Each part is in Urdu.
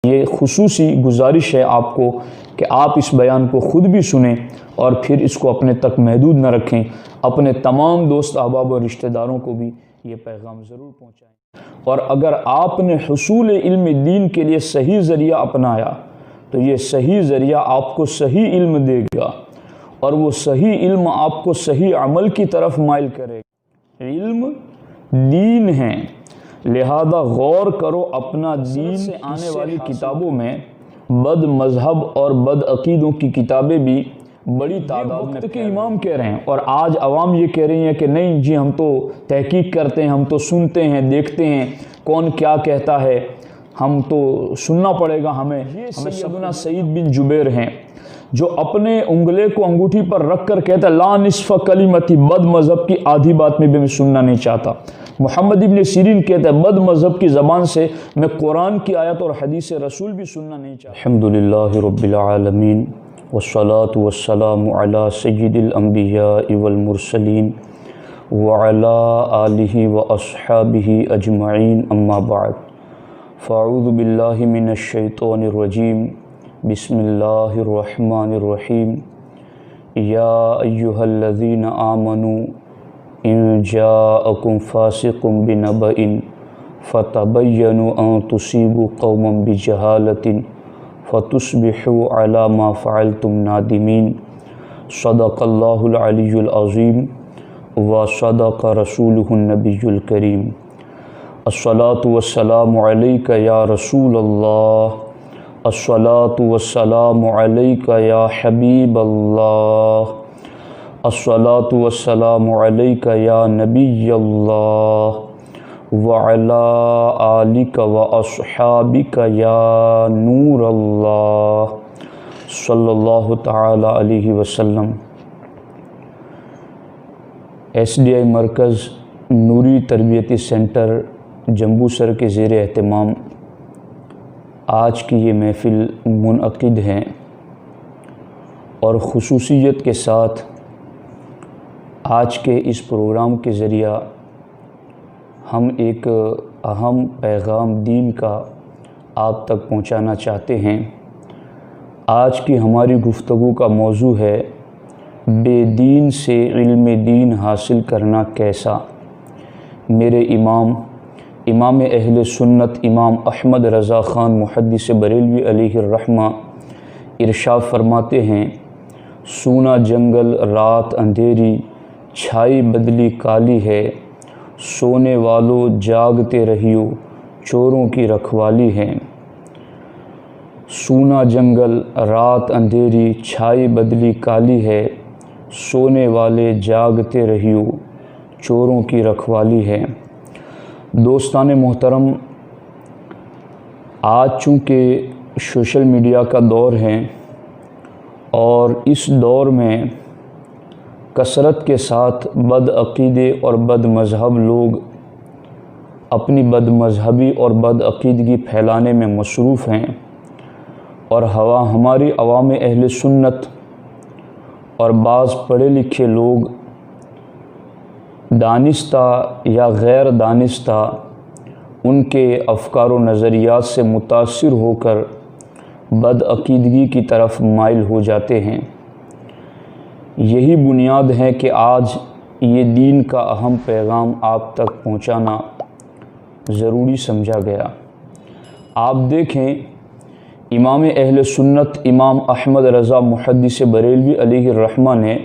یہ خصوصی گزارش ہے آپ کو کہ آپ اس بیان کو خود بھی سنیں اور پھر اس کو اپنے تک محدود نہ رکھیں، اپنے تمام دوست احباب اور رشتہ داروں کو بھی یہ پیغام ضرور پہنچائیں۔ اور اگر آپ نے حصول علم دین کے لیے صحیح ذریعہ اپنایا تو یہ صحیح ذریعہ آپ کو صحیح علم دے گا، اور وہ صحیح علم آپ کو صحیح عمل کی طرف مائل کرے گا۔ علم دین ہے، لہذا غور کرو اپنا دین سے آنے والی کتابوں میں بد مذہب اور بد عقیدوں کی کتابیں بھی بڑی تعداد میں کے امام کہہ رہے ہیں، اور آج عوام یہ کہہ رہی ہیں کہ نہیں جی ہم تو تحقیق کرتے ہیں، ہم تو سنتے ہیں، دیکھتے ہیں کون کیا کہتا ہے، ہم تو سننا پڑے گا ہمیں سیدنا سعید بن جبیر ہیں جو اپنے انگلے کو انگوٹھی پر رکھ کر کہتا ہے لا نصف کلمتی، بد مذہب کی آدھی بات میں بھی میں سننا نہیں چاہتا۔ محمد ابن سیرین کہتا ہے بد مذہب کی زبان سے میں قرآن کی آیت اور حدیث رسول بھی سننا نہیں چاہتا۔ الحمدللہ رب العالمین والصلاة والسلام علی سید الانبیاء والمرسلین وعلی آلہ واصحابہ اجمعین، اما بعد فاعوذ باللہ من الشیطان الرجیم، بسم اللہ الرحمن الرحیم۔ یا ایہا الذین آمنوا ان جاءکم فاسق بنبأ فتبینوا ان تصیبوا قوما بجہالۃ فتصبحوا علی ما فعلتم نادمین۔ صدق اللہ العلی العظیم وصدق رسولہ النبی الکریم۔ الصلاۃ والسلام علیک یا رسول اللہ، الصلاۃ والسلام علیک یا حبیب اللہ، الصلاۃ والسلام علیک یا نبی اللہ، وعلی آلک واصحابک یا نور اللہ، صلی اللہ تعالی علیہ وسلم۔ ایس ڈی آئی مرکز نوری تربیتی سینٹر جمبو سر کے زیر اہتمام آج کی یہ محفل منعقد ہیں، اور خصوصیت کے ساتھ آج کے اس پروگرام کے ذریعہ ہم ایک اہم پیغام دین کا آپ تک پہنچانا چاہتے ہیں۔ آج کی ہماری گفتگو کا موضوع ہے بے دین سے علم دین حاصل کرنا کیسا۔ میرے امام اہل سنت امام احمد رضا خان محدث بریلوی علیہ الرحمہ ارشاد فرماتے ہیں سونا جنگل رات اندھیری، چھائی بدلی کالی ہے، سونے والوں جاگتے رہیو چوروں کی رکھوالی ہے۔ سونا جنگل رات اندھیری، چھائی بدلی کالی ہے، سونے والے جاگتے رہیو چوروں کی رکھوالی ہے۔ دوستان محترم، آج چونکہ سوشل میڈیا کا دور ہے اور اس دور میں کثرت کے ساتھ بد عقیدے اور بد مذہب لوگ اپنی بد مذہبی اور بد عقیدگی پھیلانے میں مصروف ہیں، اور ہماری عوام اہل سنت اور بعض پڑھے لکھے لوگ دانستہ یا غیر دانستہ ان کے افکار و نظریات سے متاثر ہو کر بد عقیدگی کی طرف مائل ہو جاتے ہیں۔ یہی بنیاد ہے کہ آج یہ دین کا اہم پیغام آپ تک پہنچانا ضروری سمجھا گیا۔ آپ دیکھیں امام اہل سنت امام احمد رضا محدث بریلوی علیہ الرحمہ نے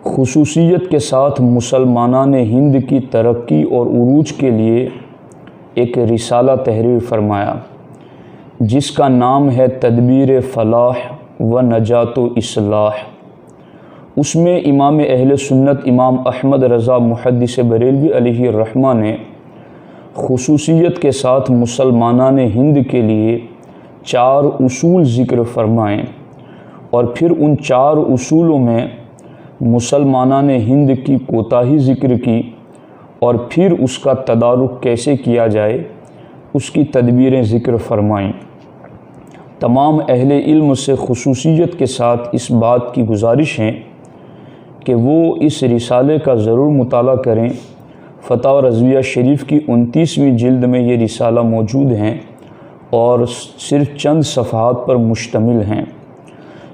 خصوصیت کے ساتھ مسلمانان ہند کی ترقی اور عروج کے لیے ایک رسالہ تحریر فرمایا جس کا نام ہے تدبیر فلاح و نجات و اصلاح۔ اس میں امام اہل سنت امام احمد رضا محدث بریلوی علیہ الرحمہ نے خصوصیت کے ساتھ مسلمانان ہند کے لیے 4 اصول ذکر فرمائیں، اور پھر ان 4 اصولوں میں مسلمانان ہند کی کوتاہی ذکر کی، اور پھر اس کا تدارک کیسے کیا جائے اس کی تدبیریں ذکر فرمائیں۔ تمام اہل علم سے خصوصیت کے ساتھ اس بات کی گزارش ہے کہ وہ اس رسالے کا ضرور مطالعہ کریں۔ فتاوی رضویہ شریف کی 29ویں جلد میں یہ رسالہ موجود ہیں، اور صرف چند صفحات پر مشتمل ہیں۔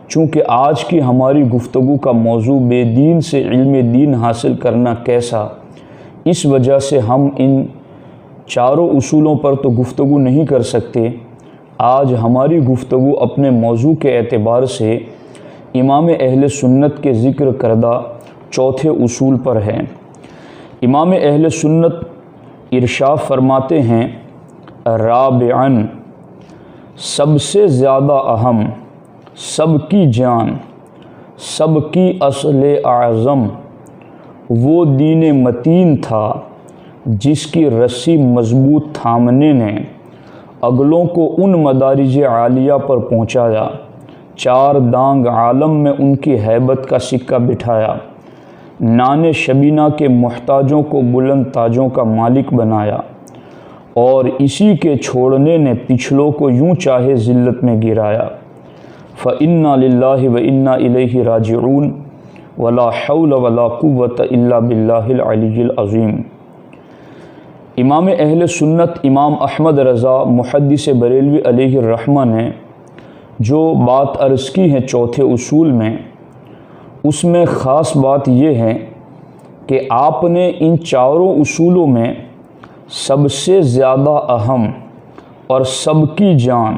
چونکہ آج کی ہماری گفتگو کا موضوع بے دین سے علم دین حاصل کرنا کیسا، اس وجہ سے ہم ان چاروں اصولوں پر تو گفتگو نہیں کر سکتے۔ آج ہماری گفتگو اپنے موضوع کے اعتبار سے امام اہل سنت کے ذکر کردہ چوتھے اصول پر ہے۔ امام اہل سنت ارشاد فرماتے ہیں، رابعاً، سب سے زیادہ اہم، سب کی جان، سب کی اصل اعظم وہ دین متین تھا جس کی رسی مضبوط تھامنے نے اگلوں کو ان مدارج عالیہ پر پہنچایا، چار دانگ عالم میں ان کی ہیبت کا سکہ بٹھایا، نان شبینہ کے محتاجوں کو بلند تاجوں کا مالک بنایا، اور اسی کے چھوڑنے نے پچھلوں کو یوں چاہے ذلت میں گرایا۔ فَإِنَّا لِلَّهِ وَإِنَّا إِلَيْهِ رَاجِعُونَ وَلَا حَوْلَ وَلَا قُوَّةَ إِلَّا بِاللَّهِ الْعَلِيِّ الْعَظِيمِ۔ امام اہل سنت امام احمد رضا محدث بریلوی علیہ الرحمہ نے جو بات عرض کی ہے چوتھے اصول میں، اس میں خاص بات یہ ہے کہ آپ نے ان چاروں اصولوں میں سب سے زیادہ اہم اور سب کی جان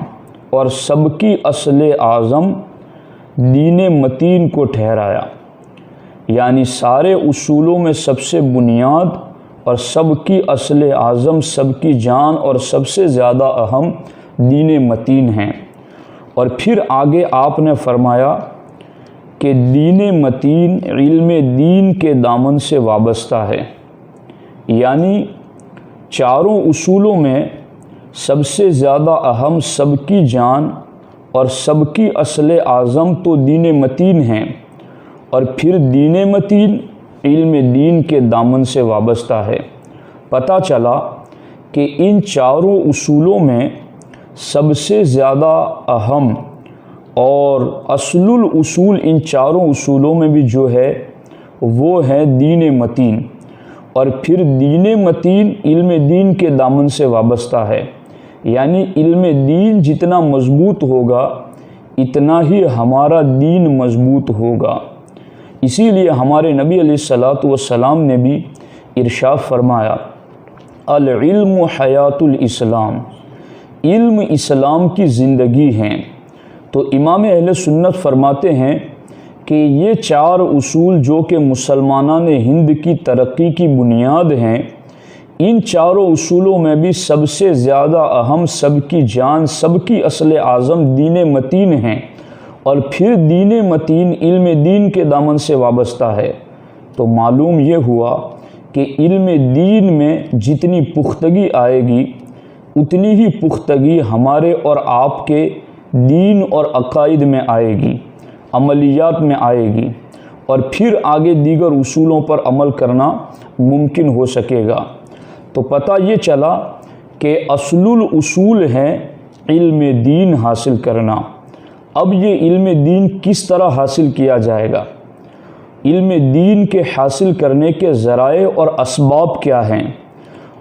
اور سب کی اصل اعظم دین متین کو ٹھہرایا، یعنی سارے اصولوں میں سب سے بنیاد اور سب کی اصل اعظم، سب کی جان اور سب سے زیادہ اہم دین متین ہیں۔ اور پھر آگے آپ نے فرمایا کہ دین متین علم دین کے دامن سے وابستہ ہے، یعنی چاروں اصولوں میں سب سے زیادہ اہم، سب کی جان اور سب کی اصل اعظم تو دین متین ہیں، اور پھر دین متین علم دین کے دامن سے وابستہ ہے۔ پتہ چلا کہ ان چاروں اصولوں میں سب سے زیادہ اہم اور اصل الاصول ان چاروں اصولوں میں بھی جو ہے وہ ہے دین متین، اور پھر دین متین علم دین کے دامن سے وابستہ ہے، یعنی علم دین جتنا مضبوط ہوگا اتنا ہی ہمارا دین مضبوط ہوگا۔ اسی لیے ہمارے نبی علیہ الصلاۃ والسلام نے بھی ارشاد فرمایا، العلم حیات الاسلام، علم اسلام کی زندگی ہیں۔ تو امام اہل سنت فرماتے ہیں کہ یہ چار اصول جو کہ مسلمانان ہند کی ترقی کی بنیاد ہیں، ان چاروں اصولوں میں بھی سب سے زیادہ اہم، سب کی جان، سب کی اصل اعظم دین متین ہیں، اور پھر دین متین علم دین کے دامن سے وابستہ ہے۔ تو معلوم یہ ہوا کہ علم دین میں جتنی پختگی آئے گی اتنی ہی پختگی ہمارے اور آپ کے دین اور عقائد میں آئے گی، عملیات میں آئے گی، اور پھر آگے دیگر اصولوں پر عمل کرنا ممکن ہو سکے گا۔ تو پتہ یہ چلا کہ اصل الاصول ہے علم دین حاصل کرنا۔ اب یہ علم دین کس طرح حاصل کیا جائے گا؟ علم دین کے حاصل کرنے کے ذرائع اور اسباب کیا ہیں،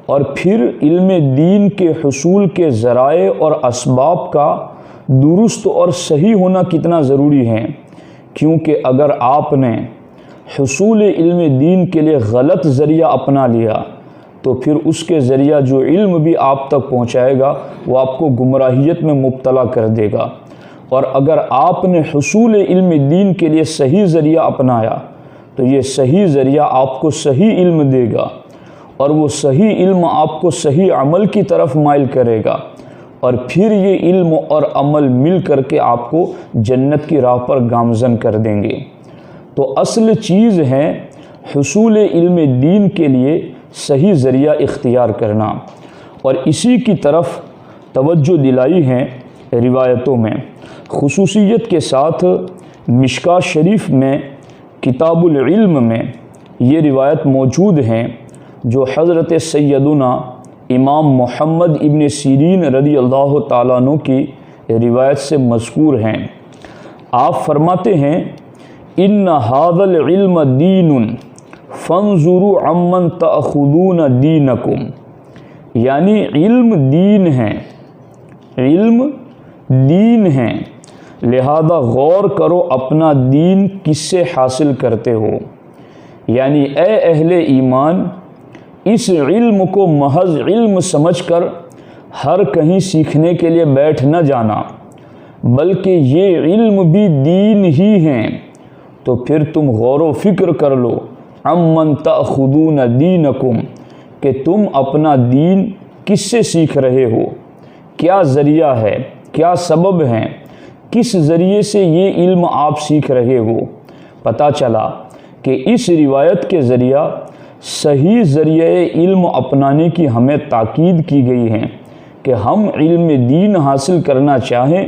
اور پھر علم دین کے حصول کے ذرائع اور اسباب کا درست اور صحیح ہونا کتنا ضروری ہے، کیونکہ اگر آپ نے حصول علم دین کے لیے غلط ذریعہ اپنا لیا تو پھر اس کے ذریعہ جو علم بھی آپ تک پہنچائے گا وہ آپ کو گمراہیت میں مبتلا کر دے گا، اور اگر آپ نے حصول علم دین کے لیے صحیح ذریعہ اپنایا تو یہ صحیح ذریعہ آپ کو صحیح علم دے گا، اور وہ صحیح علم آپ کو صحیح عمل کی طرف مائل کرے گا، اور پھر یہ علم اور عمل مل کر کے آپ کو جنت کی راہ پر گامزن کر دیں گے۔ تو اصل چیز ہے حصول علم دین کے لیے صحیح ذریعہ اختیار کرنا، اور اسی کی طرف توجہ دلائی ہے روایتوں میں، خصوصیت کے ساتھ مشکاہ شریف میں کتاب العلم میں یہ روایت موجود ہیں جو حضرت سیدنا امام محمد ابن سیرین رضی اللہ تعالیٰ عنہ کی روایت سے مذکور ہیں۔ آپ فرماتے ہیں، ان ھذا العلم دین فانظروا عمن تأخذون دینکم، یعنی علم دین ہے، علم دین ہیں، لہذا غور کرو اپنا دین کس سے حاصل کرتے ہو۔ یعنی اے اہل ایمان، اس علم کو محض علم سمجھ کر ہر کہیں سیکھنے کے لیے بیٹھ نہ جانا، بلکہ یہ علم بھی دین ہی ہیں۔ تو پھر تم غور و فکر کر لو عمن تأخذون دینکم، کہ تم اپنا دین کس سے سیکھ رہے ہو، کیا ذریعہ ہے، کیا سبب ہیں، کس ذریعے سے یہ علم آپ سیکھ رہے ہو۔ پتہ چلا کہ اس روایت کے ذریعہ صحیح ذریعہ علم اپنانے کی ہمیں تاکید کی گئی ہے کہ ہم علم دین حاصل کرنا چاہیں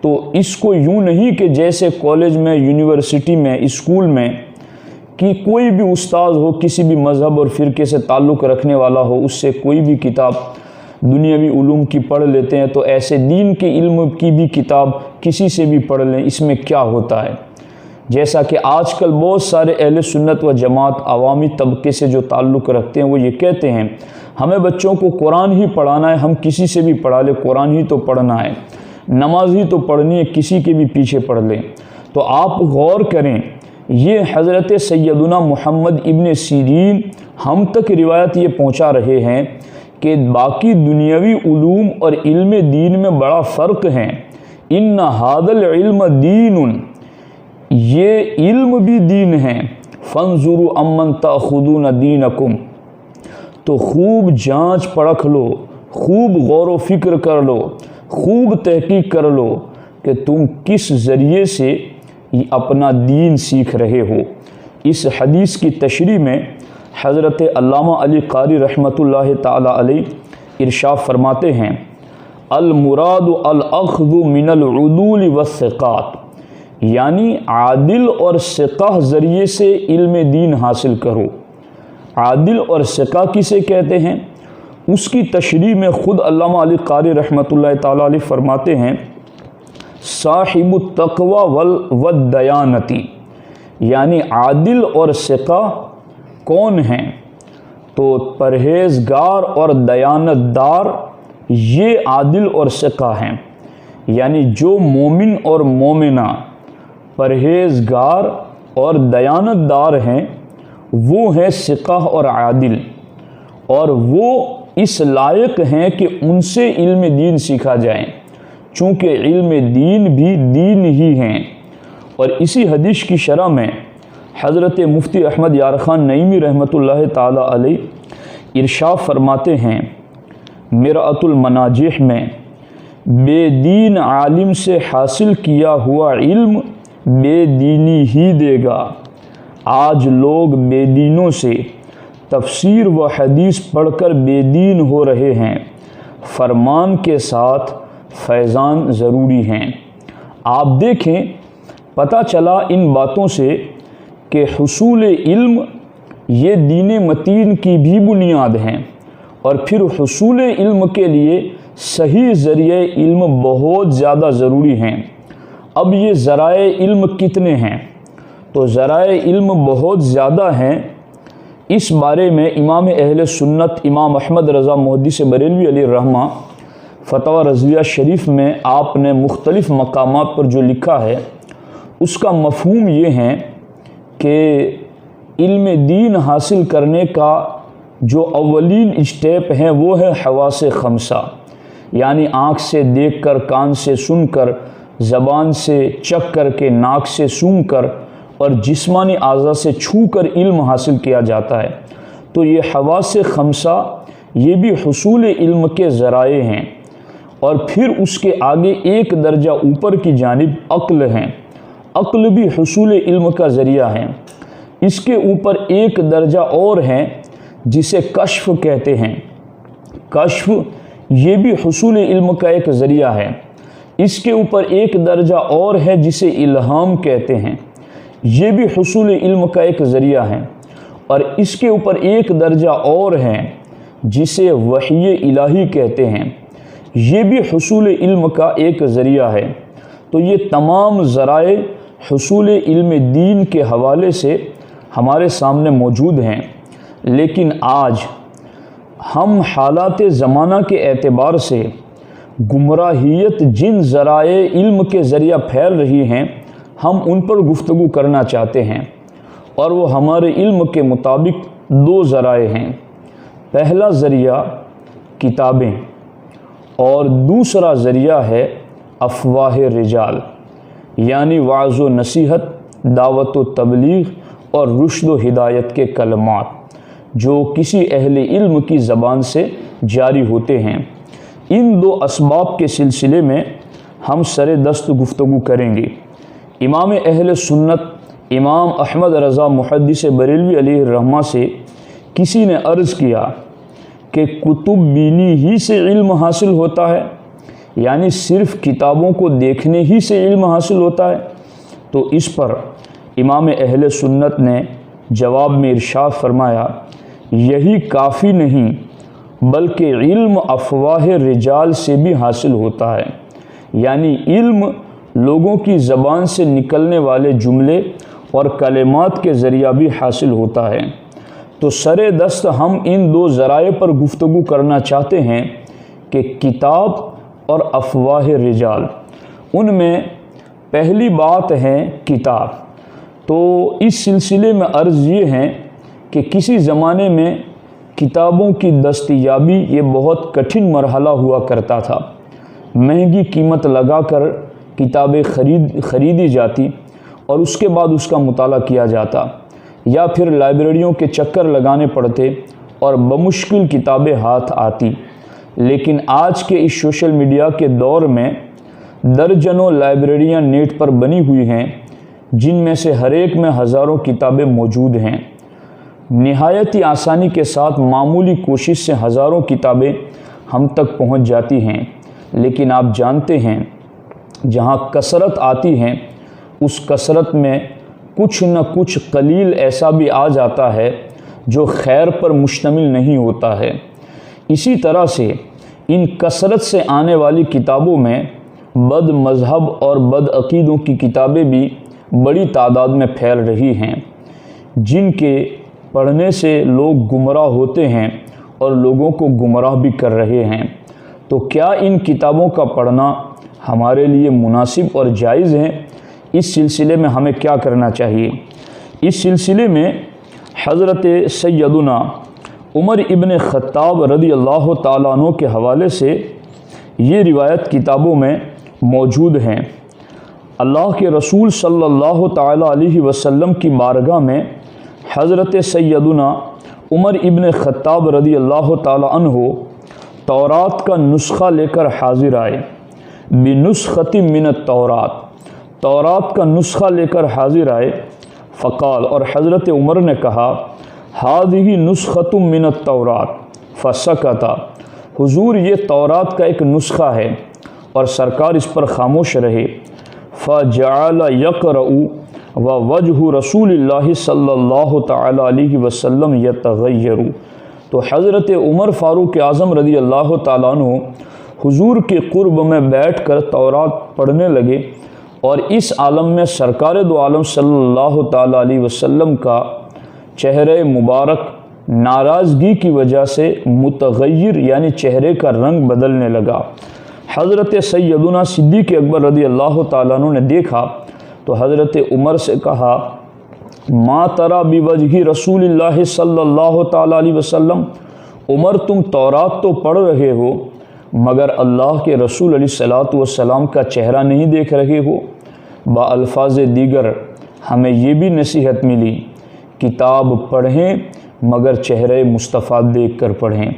تو اس کو یوں نہیں کہ جیسے کالج میں، یونیورسٹی میں، اسکول میں کہ کوئی بھی استاذ ہو، کسی بھی مذہب اور فرقے سے تعلق رکھنے والا ہو، اس سے کوئی بھی کتاب دنیاوی علوم کی پڑھ لیتے ہیں، تو ایسے دین کے علم کی بھی کتاب کسی سے بھی پڑھ لیں، اس میں کیا ہوتا ہے۔ جیسا کہ آج کل بہت سارے اہل سنت و جماعت عوامی طبقے سے جو تعلق رکھتے ہیں، وہ یہ کہتے ہیں ہمیں بچوں کو قرآن ہی پڑھانا ہے، ہم کسی سے بھی پڑھا لیں، قرآن ہی تو پڑھنا ہے، نماز ہی تو پڑھنی ہے، کسی کے بھی پیچھے پڑھ لیں۔ تو آپ غور کریں، یہ حضرت سیدنا محمد ابن سیرین ہم تک روایت یہ پہنچا رہے ہیں کہ باقی دنیاوی علوم اور علم دین میں بڑا فرق ہے۔ ان ھذا العلم دین، یہ علم بھی دین ہے۔ فانظروا امن تأخذون دینکم، تو خوب جانچ پرکھ لو، خوب غور و فکر کر لو، خوب تحقیق کر لو کہ تم کس ذریعے سے اپنا دین سیکھ رہے ہو۔ اس حدیث کی تشریح میں حضرت علامہ علی قاری رحمۃ اللہ تعالی علیہ ارشاد فرماتے ہیں، المراد الاخذ من العدول والثقات، یعنی عادل اور ثقہ ذریعے سے علم دین حاصل کرو۔ عادل اور ثقہ کسے کہتے ہیں، اس کی تشریح میں خود علامہ علی قاری رحمۃ اللہ تعالی علیہ فرماتے ہیں، صاحب التقوی والدیانتی، یعنی عادل اور ثقہ کون ہیں، تو پرہیزگار اور دیانت دار، یہ عادل اور ثقہ ہیں۔ یعنی جو مومن اور مومنہ پرہیزگار اور دیانت دار ہیں، وہ ہیں ثقہ اور عادل، اور وہ اس لائق ہیں کہ ان سے علم دین سیکھا جائے، چونکہ علم دین بھی دین ہی ہیں۔ اور اسی حدیث کی شرح میں حضرت مفتی احمد یار خان نعیمی رحمۃ اللہ تعالی علیہ ارشاد فرماتے ہیں مرآۃ المناجح میں، بے دین عالم سے حاصل کیا ہوا علم بے دینی ہی دے گا۔ آج لوگ بے دینوں سے تفسیر و حدیث پڑھ کر بے دین ہو رہے ہیں، فرمان کے ساتھ فیضان ضروری ہیں۔ آپ دیکھیں، پتہ چلا ان باتوں سے کہ حصول علم یہ دین متین کی بھی بنیاد ہیں، اور پھر حصول علم کے لیے صحیح ذریعہ علم بہت زیادہ ضروری ہیں۔ اب یہ ذرائع علم کتنے ہیں، تو ذرائع علم بہت زیادہ ہیں۔ اس بارے میں امام اہل سنت امام احمد رضا محدث بریلوی علیہ الرحمہ فتویٰ رضویہ شریف میں آپ نے مختلف مقامات پر جو لکھا ہے، اس کا مفہوم یہ ہے کہ علم دین حاصل کرنے کا جو اولین اسٹیپ ہیں وہ ہے حواس خمسہ، یعنی آنکھ سے دیکھ کر، کان سے سن کر، زبان سے چکھ کر کے، ناک سے سونگھ کر اور جسمانی اعضاء سے چھو کر علم حاصل کیا جاتا ہے۔ تو یہ حواس خمسہ یہ بھی حصول علم کے ذرائع ہیں، اور پھر اس کے آگے ایک درجہ اوپر کی جانب عقل ہیں۔ عقل بھی حصول علم کا ذریعہ ہے۔ اس کے اوپر ایک درجہ اور ہے جسے کشف کہتے ہیں۔ کشف یہ بھی حصول علم کا ایک ذریعہ ہے۔ اس کے اوپر ایک درجہ اور ہے جسے الہام کہتے ہیں، یہ بھی حصول علم کا ایک ذریعہ ہے۔ اور اس کے اوپر ایک درجہ اور ہے جسے وحی الہی کہتے ہیں، یہ بھی حصول علم کا ایک ذریعہ ہے۔ تو یہ تمام ذرائع حصول علم دین کے حوالے سے ہمارے سامنے موجود ہیں، لیکن آج ہم حالات زمانہ کے اعتبار سے گمراہیت جن ذرائع علم کے ذریعہ پھیل رہی ہیں ہم ان پر گفتگو کرنا چاہتے ہیں، اور وہ ہمارے علم کے مطابق دو ذرائع ہیں۔ پہلا ذریعہ کتابیں اور دوسرا ذریعہ ہے افواہ رجال، یعنی وعظ و نصیحت، دعوت و تبلیغ اور رشد و ہدایت کے کلمات جو کسی اہل علم کی زبان سے جاری ہوتے ہیں۔ ان دو اسباب کے سلسلے میں ہم سر دست گفتگو کریں گے۔ امام اہل سنت امام احمد رضا محدث بریلوی علیہ الرحمہ سے کسی نے عرض کیا کہ کتب بینی ہی سے علم حاصل ہوتا ہے، یعنی صرف کتابوں کو دیکھنے ہی سے علم حاصل ہوتا ہے؟ تو اس پر امام اہل سنت نے جواب میں ارشاد فرمایا، یہی کافی نہیں بلکہ علم افواہ رجال سے بھی حاصل ہوتا ہے، یعنی علم لوگوں کی زبان سے نکلنے والے جملے اور کلمات کے ذریعہ بھی حاصل ہوتا ہے۔ تو سر دست ہم ان دو ذرائع پر گفتگو کرنا چاہتے ہیں کہ کتاب اور افواہ رجال۔ ان میں پہلی بات ہے کتاب۔ تو اس سلسلے میں عرض یہ ہے کہ کسی زمانے میں کتابوں کی دستیابی یہ بہت کٹھن مرحلہ ہوا کرتا تھا۔ مہنگی قیمت لگا کر کتابیں خریدی جاتی اور اس کے بعد اس کا مطالعہ کیا جاتا، یا پھر لائبریریوں کے چکر لگانے پڑتے اور بمشکل کتابیں ہاتھ آتی۔ لیکن آج کے اس سوشل میڈیا کے دور میں درجنوں لائبریریاں نیٹ پر بنی ہوئی ہیں، جن میں سے ہر ایک میں ہزاروں کتابیں موجود ہیں۔ نہایت ہی آسانی کے ساتھ معمولی کوشش سے ہزاروں کتابیں ہم تک پہنچ جاتی ہیں۔ لیکن آپ جانتے ہیں جہاں کثرت آتی ہے اس کثرت میں کچھ نہ کچھ قلیل ایسا بھی آ جاتا ہے جو خیر پر مشتمل نہیں ہوتا ہے۔ اسی طرح سے ان کثرت سے آنے والی کتابوں میں بد مذہب اور بد عقیدوں کی کتابیں بھی بڑی تعداد میں پھیل رہی ہیں، جن کے پڑھنے سے لوگ گمراہ ہوتے ہیں اور لوگوں کو گمراہ بھی کر رہے ہیں۔ تو کیا ان کتابوں کا پڑھنا ہمارے لیے مناسب اور جائز ہے؟ اس سلسلے میں ہمیں کیا کرنا چاہیے؟ اس سلسلے میں حضرت سیدنا عمر ابن خطاب رضی اللہ تعالیٰ عنہ کے حوالے سے یہ روایت کتابوں میں موجود ہیں۔ اللہ کے رسول صلی اللہ تعالیٰ علیہ وسلم کی بارگاہ میں حضرت سیدنا عمر ابن خطاب رضی اللہ تعالیٰ عنہ تورات کا نسخہ لے کر حاضر آئے، بنسخۃ من التورات، تورات کا نسخہ لے کر حاضر آئے۔ فقال، اور حضرت عمر نے کہا، ہذہ نسخۃ من التورات، فسکت، حضور یہ تورات کا ایک نسخہ ہے، اور سرکار اس پر خاموش رہے۔ فجعل یقرأ ووجہ رسول اللہ صلی اللہ تعالی علیہ وسلم یتغیر، تو حضرت عمر فاروق اعظم رضی اللہ تعالیٰ عنہ حضور کے قرب میں بیٹھ کر تورات پڑھنے لگے، اور اس عالم میں سرکار دو عالم صلی اللہ تعالیٰ علیہ وسلم کا چہرہ مبارک ناراضگی کی وجہ سے متغیر، یعنی چہرے کا رنگ بدلنے لگا۔ حضرت سیدنا صدیق اکبر رضی اللہ تعالیٰ عنہ نے دیکھا تو حضرت عمر سے کہا، ما ترى بوجہ رسول اللہ صلی اللہ تعالیٰ علیہ وسلم، عمر تم تورات تو پڑھ رہے ہو مگر اللہ کے رسول علیہ السلام کا چہرہ نہیں دیکھ رہے ہو۔ با الفاظ دیگر ہمیں یہ بھی نصیحت ملی، کتاب پڑھیں مگر چہرہ مصطفیٰ دیکھ کر پڑھیں،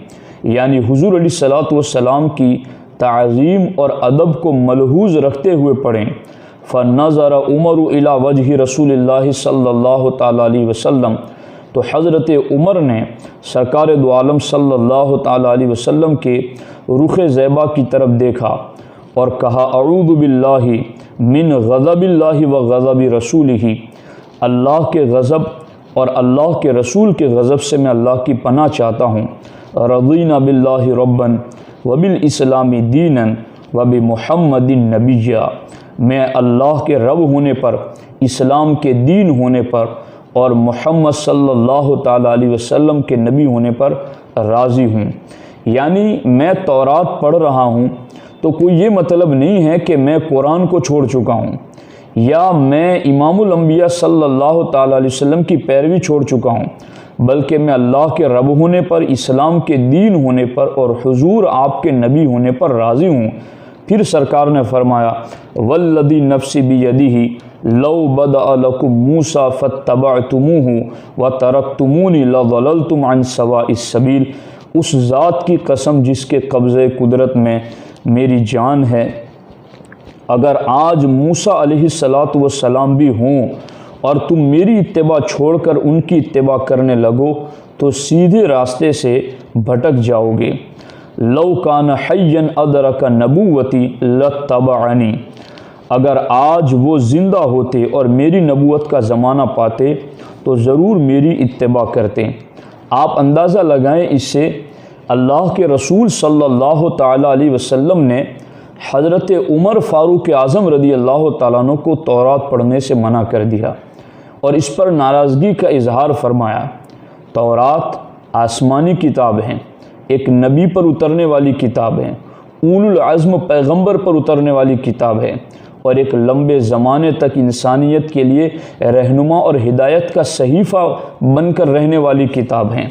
یعنی حضور علیہ السلام کی تعظیم اور ادب کو ملحوظ رکھتے ہوئے پڑھیں۔ فنظر عمر الی وجہ رسول اللہ صلی اللہ تعالیٰ علیہ وسلم، تو حضرت عمر نے سرکار دو عالم صلی اللہ تعالیٰ علیہ وسلم کے رخ زیبا کی طرف دیکھا اور کہا، اعوذ باللہ من غضب اللہ و غضب رسولہ، اللہ کے غضب اور اللہ کے رسول کے غضب سے میں اللہ کی پناہ چاہتا ہوں۔ رضینا باللہ ربا وبالاسلام دینا وبمحمد نبیا، میں اللہ کے رب ہونے پر، اسلام کے دین ہونے پر اور محمد صلی اللہ تعالیٰ علیہ وسلم کے نبی ہونے پر راضی ہوں۔ یعنی میں تورات پڑھ رہا ہوں تو کوئی یہ مطلب نہیں ہے کہ میں قرآن کو چھوڑ چکا ہوں یا میں امام الانبیاء صلی اللہ تعالیٰ علیہ وسلم کی پیروی چھوڑ چکا ہوں، بلکہ میں اللہ کے رب ہونے پر، اسلام کے دین ہونے پر اور حضور آپ کے نبی ہونے پر راضی ہوں۔ پھر سرکار نے فرمایا والذی نفسی بیدہ لو بدأ لکم موسیٰ فاتبعتموہ وترکتمونی لضللتم عن سواء السبیل، اس ذات کی قسم جس کے قبضے قدرت میں میری جان ہے، اگر آج موسیٰ علیہ السلام بھی ہوں اور تم میری اتباع چھوڑ کر ان کی اتباع کرنے لگو تو سیدھے راستے سے بھٹک جاؤ گے۔ لو کان حیا ادرک نبوتی لاتبعنی، اگر آج وہ زندہ ہوتے اور میری نبوت کا زمانہ پاتے تو ضرور میری اتباع کرتے۔ آپ اندازہ لگائیں، اس سے اللہ کے رسول صلی اللہ تعالیٰ علیہ وسلم نے حضرت عمر فاروق اعظم رضی اللہ تعالیٰ عنہ کو تورات پڑھنے سے منع کر دیا اور اس پر ناراضگی کا اظہار فرمایا۔ تورات آسمانی کتاب ہے، ایک نبی پر اترنے والی کتاب ہے، اولو العزم پیغمبر پر اترنے والی کتاب ہے اور ایک لمبے زمانے تک انسانیت کے لیے رہنما اور ہدایت کا صحیفہ بن کر رہنے والی کتاب ہے،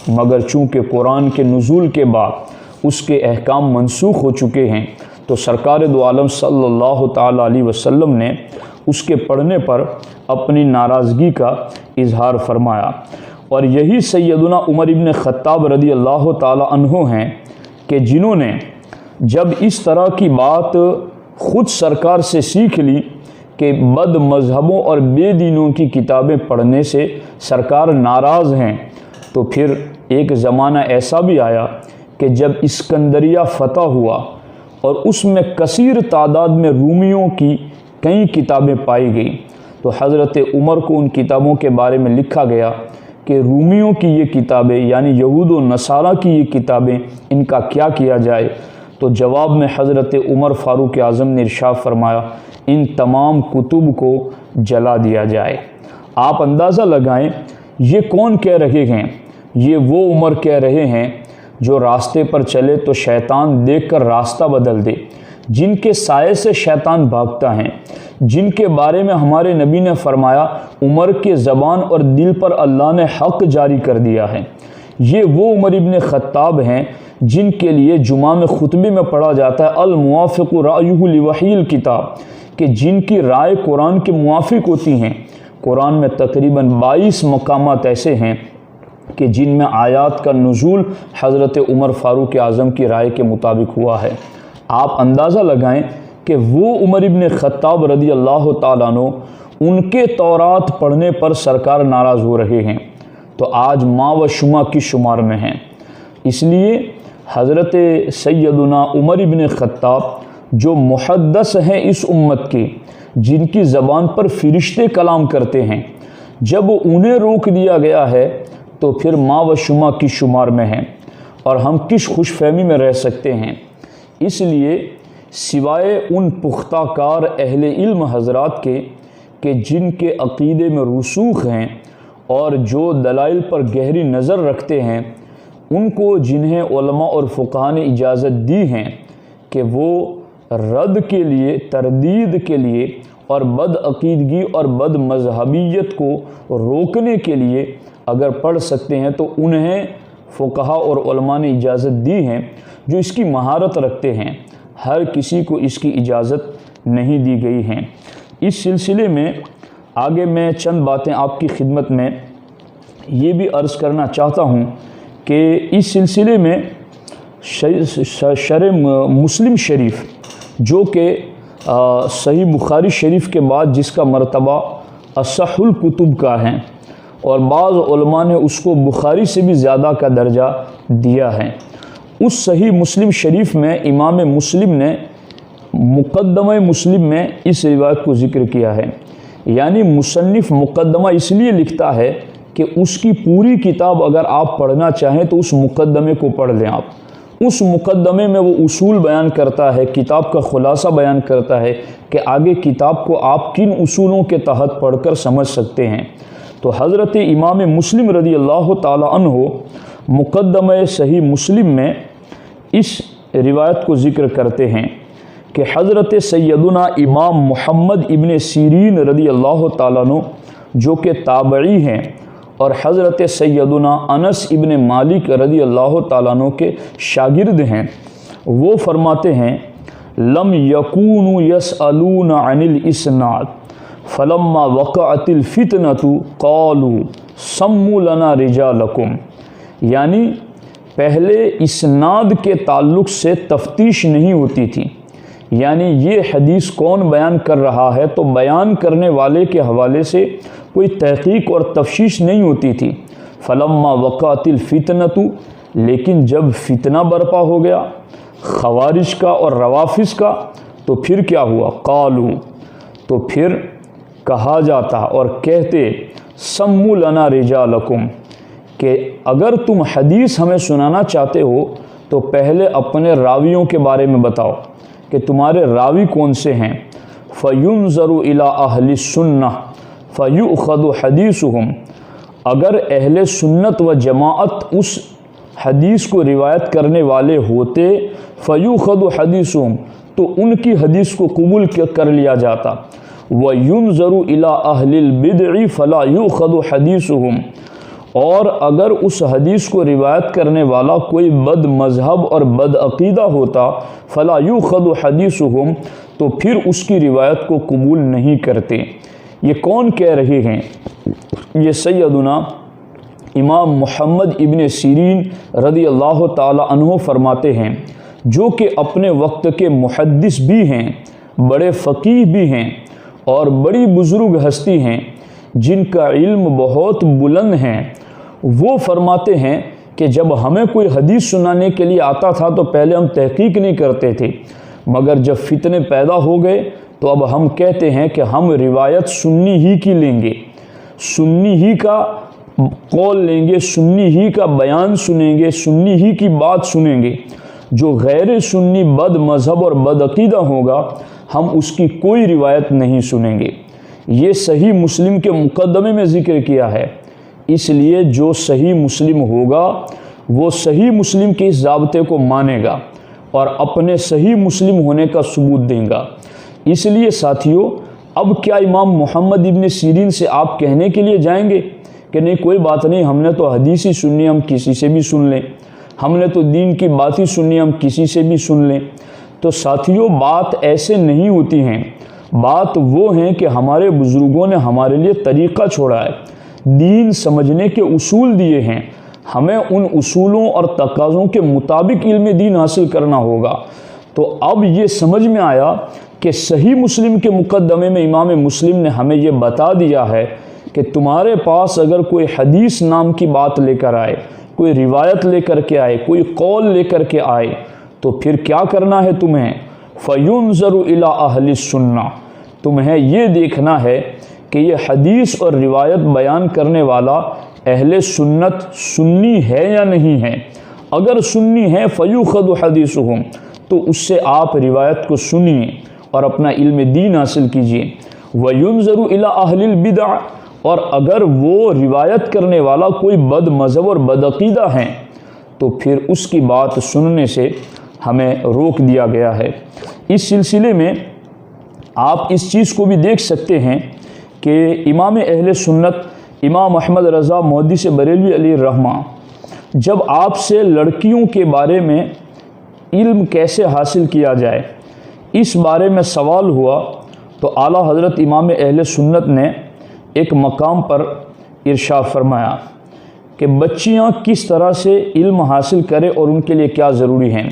مگر چونکہ قرآن کے نزول کے بعد اس کے احکام منسوخ ہو چکے ہیں تو سرکار دو عالم صلی اللہ تعالیٰ علیہ وسلم نے اس کے پڑھنے پر اپنی ناراضگی کا اظہار فرمایا۔ اور یہی سیدنا عمر ابن خطاب رضی اللہ تعالیٰ عنہ ہیں کہ جنہوں نے جب اس طرح کی بات خود سرکار سے سیکھ لی کہ بد مذہبوں اور بے دینوں کی کتابیں پڑھنے سے سرکار ناراض ہیں، تو پھر ایک زمانہ ایسا بھی آیا کہ جب اسکندریہ فتح ہوا اور اس میں کثیر تعداد میں رومیوں کی کئی کتابیں پائی گئیں تو حضرت عمر کو ان کتابوں کے بارے میں لکھا گیا کہ رومیوں کی یہ کتابیں یعنی یہود و نصارہ کی یہ کتابیں ان کا کیا کیا جائے؟ تو جواب میں حضرت عمر فاروق اعظم نے ارشاد فرمایا ان تمام کتب کو جلا دیا جائے۔ آپ اندازہ لگائیں یہ کون کہہ رہے ہیں؟ یہ وہ عمر کہہ رہے ہیں جو راستے پر چلے تو شیطان دیکھ کر راستہ بدل دے، جن کے سائے سے شیطان بھاگتا ہے، جن کے بارے میں ہمارے نبی نے فرمایا عمر کے زبان اور دل پر اللہ نے حق جاری کر دیا ہے۔ یہ وہ عمر ابن خطاب ہیں جن کے لیے جمعہ میں خطبے میں پڑھا جاتا ہے الموافق رأیہ لوحی الکتاب، کہ جن کی رائے قرآن کے موافق ہوتی ہیں۔ قرآن میں تقریباً 22 مقامات ایسے ہیں کہ جن میں آیات کا نزول حضرت عمر فاروق اعظم کی رائے کے مطابق ہوا ہے۔ آپ اندازہ لگائیں کہ وہ عمر ابن خطاب رضی اللہ تعالیٰ عنہ ان کے تورات پڑھنے پر سرکار ناراض ہو رہے ہیں تو آج ماں و شما کی شمار میں ہیں۔ اس لیے حضرت سیدنا عمر ابن خطاب جو محدث ہیں اس امت کے، جن کی زبان پر فرشتے کلام کرتے ہیں، جب انہیں روک دیا گیا ہے تو پھر ماں و شما کی شمار میں ہیں اور ہم کس خوش فہمی میں رہ سکتے ہیں؟ اس لیے سوائے ان پختہ کار اہل علم حضرات کے کہ جن کے عقیدے میں رسوخ ہیں اور جو دلائل پر گہری نظر رکھتے ہیں، ان کو جنہیں علماء اور فقہاء نے اجازت دی ہیں کہ وہ رد کے لیے، تردید کے لیے اور بد عقیدگی اور بد مذہبیت کو روکنے کے لیے اگر پڑھ سکتے ہیں تو انہیں فقہاء اور علماء نے اجازت دی ہیں جو اس کی مہارت رکھتے ہیں۔ ہر کسی کو اس کی اجازت نہیں دی گئی ہیں۔ اس سلسلے میں آگے میں چند باتیں آپ کی خدمت میں یہ بھی عرض کرنا چاہتا ہوں کہ اس سلسلے میں شرح مسلم شریف جو کہ صحیح بخاری شریف کے بعد جس کا مرتبہ اصح الکتب کا ہے اور بعض علماء نے اس کو بخاری سے بھی زیادہ کا درجہ دیا ہے، اس صحیح مسلم شریف میں امام مسلم نے مقدمہ مسلم میں اس روایت کو ذکر کیا ہے۔ یعنی مصنف مقدمہ اس لیے لکھتا ہے کہ اس کی پوری کتاب اگر آپ پڑھنا چاہیں تو اس مقدمے کو پڑھ لیں۔ آپ اس مقدمے میں وہ اصول بیان کرتا ہے، کتاب کا خلاصہ بیان کرتا ہے کہ آگے کتاب کو آپ کن اصولوں کے تحت پڑھ کر سمجھ سکتے ہیں۔ تو حضرت امام مسلم رضی اللہ تعالی عنہ مقدمہ صحیح مسلم میں اس روایت کو ذکر کرتے ہیں کہ حضرت سیدنا امام محمد ابن سیرین رضی اللہ تعالیٰ عنہ جو کہ تابعی ہیں اور حضرت سیدنا انس ابن مالک رضی اللہ تعالیٰ عنہ کے شاگرد ہیں، وہ فرماتے ہیں لم یکونوا یسألون عن الاسناد فلما وقعت الفتنة قالوا سموا لنا رجالکم، یعنی پہلے اسناد کے تعلق سے تفتیش نہیں ہوتی تھی، یعنی یہ حدیث کون بیان کر رہا ہے تو بیان کرنے والے کے حوالے سے کوئی تحقیق اور تفتیش نہیں ہوتی تھی۔ فلما وقعت الفتنة، لیکن جب فتنہ برپا ہو گیا خوارج کا اور روافض کا تو پھر کیا ہوا؟ قالو، تو پھر کہا جاتا اور کہتے سموا لنا رجالکم، کہ اگر تم حدیث ہمیں سنانا چاہتے ہو تو پہلے اپنے راویوں کے بارے میں بتاؤ کہ تمہارے راوی کون سے ہیں۔ فَيُنظَرُ إِلَىٰ أَهْلِ السُّنَّةِ فَيُؤْخَذُ حَدِيثُهُمْ، اگر اہل سنت و جماعت اس حدیث کو روایت کرنے والے ہوتے فَيُؤْخَذُ حَدِيثُهُمْ، تو ان کی حدیث کو قبول کر لیا جاتا۔ وَيُنظَرُ إِلَىٰ أَهْلِ الْبِدْعِ فَلَا يُؤْخَذُ حَدِيثُهُمْ، اور اگر اس حدیث کو روایت کرنے والا کوئی بد مذہب اور بد عقیدہ ہوتا فلا یؤخذ حدیثہم، تو پھر اس کی روایت کو قبول نہیں کرتے۔ یہ کون کہہ رہے ہیں؟ یہ سیدنا امام محمد ابن سیرین رضی اللہ تعالی عنہ فرماتے ہیں، جو کہ اپنے وقت کے محدث بھی ہیں، بڑے فقیہ بھی ہیں اور بڑی بزرگ ہستی ہیں جن کا علم بہت بلند ہے۔ وہ فرماتے ہیں کہ جب ہمیں کوئی حدیث سنانے کے لیے آتا تھا تو پہلے ہم تحقیق نہیں کرتے تھے، مگر جب فتنے پیدا ہو گئے تو اب ہم کہتے ہیں کہ ہم روایت سنی ہی کی لیں گے، سنی ہی کا قول لیں گے، سنی ہی کا بیان سنیں گے، سنی ہی کی بات سنیں گے۔ جو غیر سنی بد مذہب اور بد عقیدہ ہوگا ہم اس کی کوئی روایت نہیں سنیں گے۔ یہ صحیح مسلم کے مقدمے میں ذکر کیا ہے، اس لیے جو صحیح مسلم ہوگا وہ صحیح مسلم کے اس ضابطے کو مانے گا اور اپنے صحیح مسلم ہونے کا ثبوت دیں گا۔ اس لیے ساتھیو، اب کیا امام محمد ابن سیرین سے آپ کہنے کے لیے جائیں گے کہ نہیں کوئی بات نہیں، ہم نے تو حدیث ہی سننی، ہم کسی سے بھی سن لیں، ہم نے تو دین کی بات ہی سننی، ہم کسی سے بھی سن لیں؟ تو ساتھیو، بات ایسے نہیں ہوتی ہیں، بات وہ ہیں کہ ہمارے بزرگوں نے ہمارے لیے طریقہ چھوڑا ہے، دین سمجھنے کے اصول دیے ہیں، ہمیں ان اصولوں اور تقاضوں کے مطابق علم دین حاصل کرنا ہوگا۔ تو اب یہ سمجھ میں آیا کہ صحیح مسلم کے مقدمے میں امام مسلم نے ہمیں یہ بتا دیا ہے کہ تمہارے پاس اگر کوئی حدیث نام کی بات لے کر آئے، کوئی روایت لے کر کے آئے، کوئی قول لے کر کے آئے تو پھر کیا کرنا ہے تمہیں؟ فَيُنظَرُ إِلَىٰ أَهْلِ السُّنَّةِ، تمہیں یہ دیکھنا ہے کہ یہ حدیث اور روایت بیان کرنے والا اہل سنت سنی ہے یا نہیں ہے۔ اگر سنی ہے فَيُؤْخَذُ حَدِيثُهُمْ، تو اس سے آپ روایت کو سنیے اور اپنا علم دین حاصل کیجیے۔ وَيُنظَرُ إِلَىٰ أَهْلِ الْبِدْعِ، اور اگر وہ روایت کرنے والا کوئی بد مذہب اور بد عقیدہ ہیں تو پھر اس کی بات سننے سے ہمیں روک دیا گیا ہے۔ اس سلسلے میں آپ اس چیز کو بھی دیکھ سکتے ہیں کہ امام اہل سنت امام احمد رضا محدث بریلوی علیہ الرحمہ جب آپ سے لڑکیوں کے بارے میں علم کیسے حاصل کیا جائے اس بارے میں سوال ہوا تو اعلیٰ حضرت امام اہل سنت نے ایک مقام پر ارشاد فرمایا کہ بچیاں کس طرح سے علم حاصل کریں اور ان کے لیے کیا ضروری ہیں۔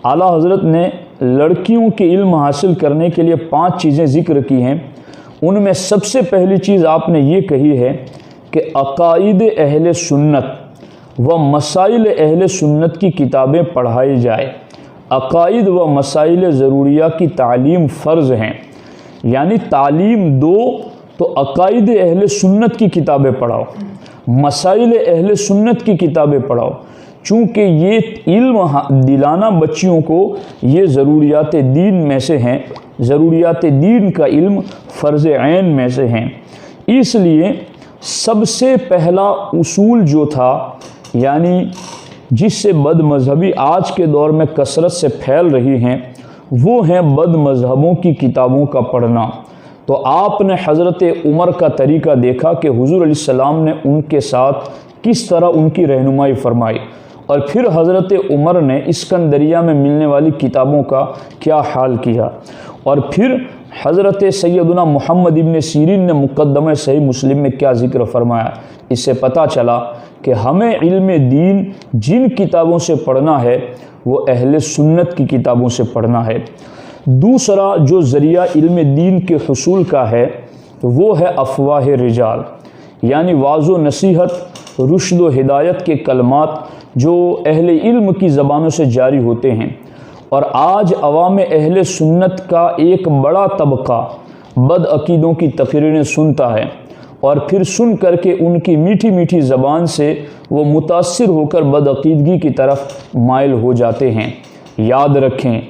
اعلیٰ حضرت نے لڑکیوں کے علم حاصل کرنے کے لیے 5 چیزیں ذکر کی ہیں۔ ان میں سب سے پہلی چیز آپ نے یہ کہی ہے کہ عقائد اہل سنت و مسائل اہل سنت کی کتابیں پڑھائی جائے۔ عقائد و مسائل ضروریہ کی تعلیم فرض ہیں، یعنی تعلیم دو تو عقائد اہل سنت کی کتابیں پڑھاؤ، مسائل اہل سنت کی کتابیں پڑھاؤ، چونکہ یہ علم دلانا بچیوں کو یہ ضروریات دین میں سے ہیں، ضروریات دین کا علم فرض عین میں سے ہیں۔ اس لیے سب سے پہلا اصول جو تھا، یعنی جس سے بد مذہبی آج کے دور میں کثرت سے پھیل رہی ہیں وہ ہیں بد مذہبوں کی کتابوں کا پڑھنا۔ تو آپ نے حضرت عمر کا طریقہ دیکھا کہ حضور علیہ السلام نے ان کے ساتھ کس طرح ان کی رہنمائی فرمائی، اور پھر حضرت عمر نے اسکندریہ میں ملنے والی کتابوں کا کیا حال کیا، اور پھر حضرت سیدنا محمد ابن سیرین نے مقدمہ صحیح مسلم میں کیا ذکر فرمایا۔ اس سے پتہ چلا کہ ہمیں علم دین جن کتابوں سے پڑھنا ہے وہ اہل سنت کی کتابوں سے پڑھنا ہے۔ دوسرا جو ذریعہ علم دین کے حصول کا ہے وہ ہے افواہ رجال، یعنی واعظ و نصیحت، رشد و ہدایت کے کلمات جو اہل علم کی زبانوں سے جاری ہوتے ہیں، اور آج عوام اہل سنت کا ایک بڑا طبقہ بد عقیدوں کی تقریریں سنتا ہے، اور پھر سن کر کے ان کی میٹھی میٹھی زبان سے وہ متاثر ہو کر بد عقیدگی کی طرف مائل ہو جاتے ہیں۔ یاد رکھیں،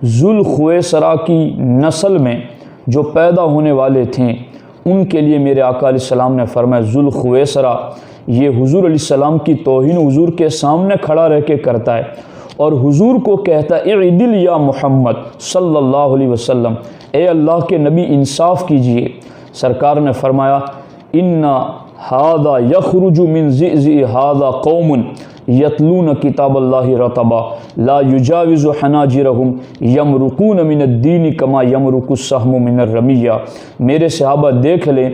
ذوالخویسرا کی نسل میں جو پیدا ہونے والے تھے ان کے لیے میرے آقا علیہ السلام نے فرمایا ذوالخویسرا یہ حضور علیہ السلام کی توہین حضور کے سامنے کھڑا رہ کے کرتا ہے، اور حضور کو کہتا ہے اعدل یا محمد صلی اللہ علیہ وسلم، اے اللہ کے نبی انصاف کیجئے۔ سرکار نے فرمایا ان ھذا یخرج من ضئضئ ھذا قوم یتلون کتاب اللہ رطبا لا یجاوز حناجرہم یمرقون من الدین کما یمرق السہم من الرمیہ۔ میرے صحابہ دیکھ لیں،